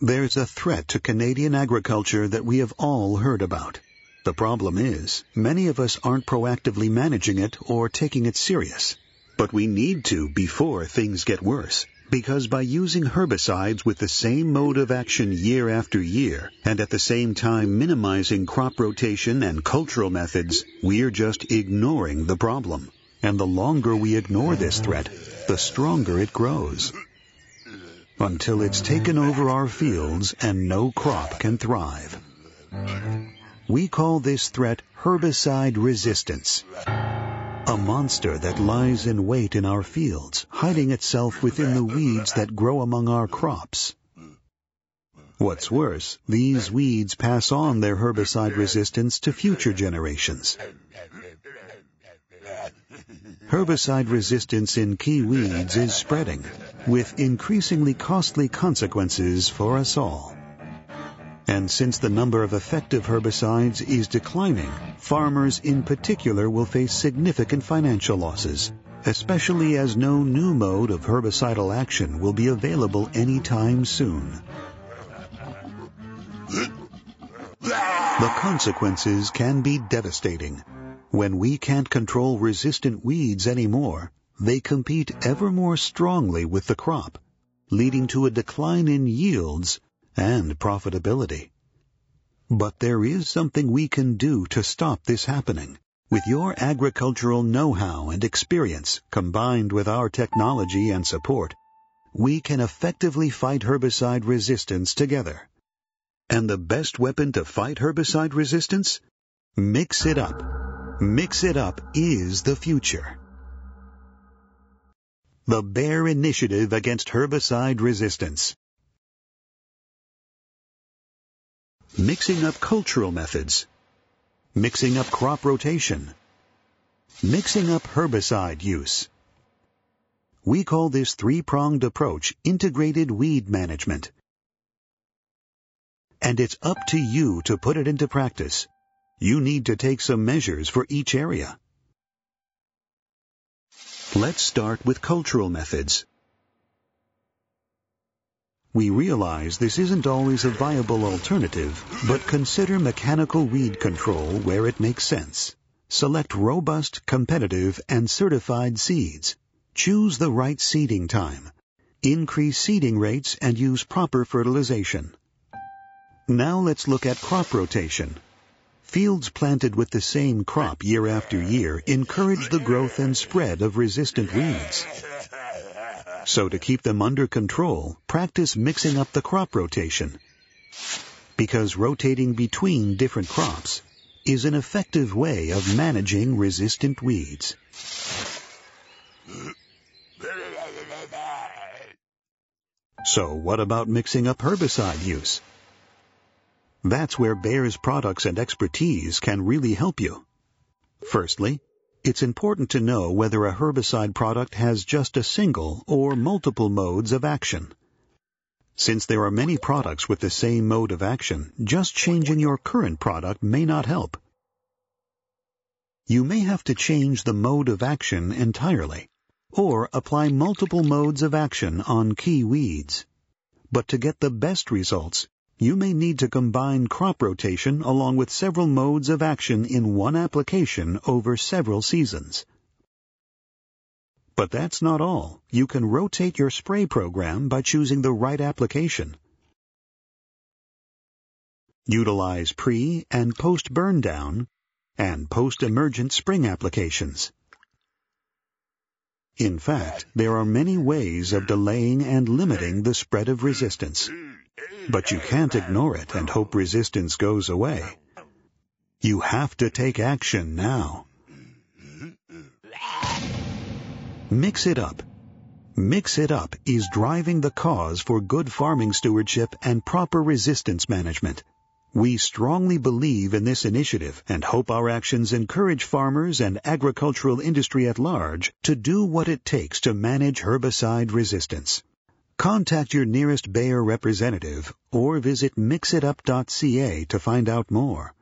There's a threat to Canadian agriculture that we have all heard about. The problem is, many of us aren't proactively managing it or taking it serious. But we need to before things get worse, because by using herbicides with the same mode of action year after year, and at the same time minimizing crop rotation and cultural methods, we're just ignoring the problem. And the longer we ignore this threat, the stronger it grows. Until it's taken over our fields and no crop can thrive. We call this threat herbicide resistance. A monster that lies in wait in our fields, hiding itself within the weeds that grow among our crops. What's worse, these weeds pass on their herbicide resistance to future generations. Herbicide resistance in key weeds is spreading, with increasingly costly consequences for us all. And since the number of effective herbicides is declining, farmers in particular will face significant financial losses, especially as no new mode of herbicidal action will be available anytime soon. The consequences can be devastating. When we can't control resistant weeds anymore, they compete ever more strongly with the crop, leading to a decline in yields and profitability. But there is something we can do to stop this happening. With your agricultural know-how and experience, combined with our technology and support, we can effectively fight herbicide resistance together. And the best weapon to fight herbicide resistance? Mix it up. Mix It Up is the future. The Bayer Initiative Against Herbicide Resistance. Mixing up cultural methods. Mixing up crop rotation. Mixing up herbicide use. We call this three-pronged approach integrated weed management. And it's up to you to put it into practice. You need to take some measures for each area. Let's start with cultural methods. We realize this isn't always a viable alternative, but consider mechanical weed control where it makes sense. Select robust, competitive, and certified seeds. Choose the right seeding time. Increase seeding rates and use proper fertilization. Now let's look at crop rotation. Fields planted with the same crop year after year encourage the growth and spread of resistant weeds. So to keep them under control, practice mixing up the crop rotation. Because rotating between different crops is an effective way of managing resistant weeds. So what about mixing up herbicide use? That's where Bayer's products and expertise can really help you. Firstly, it's important to know whether a herbicide product has just a single or multiple modes of action. Since there are many products with the same mode of action, just changing your current product may not help. You may have to change the mode of action entirely, or apply multiple modes of action on key weeds. But to get the best results, you may need to combine crop rotation along with several modes of action in one application over several seasons. But that's not all. You can rotate your spray program by choosing the right application. Utilize pre- and post-burn down and post-emergent spring applications. In fact, there are many ways of delaying and limiting the spread of resistance. But you can't ignore it and hope resistance goes away. You have to take action now. Mix It Up. Mix It Up is driving the cause for good farming stewardship and proper resistance management. We strongly believe in this initiative and hope our actions encourage farmers and agricultural industry at large to do what it takes to manage herbicide resistance. Contact your nearest Bayer representative or visit mixitup.ca to find out more.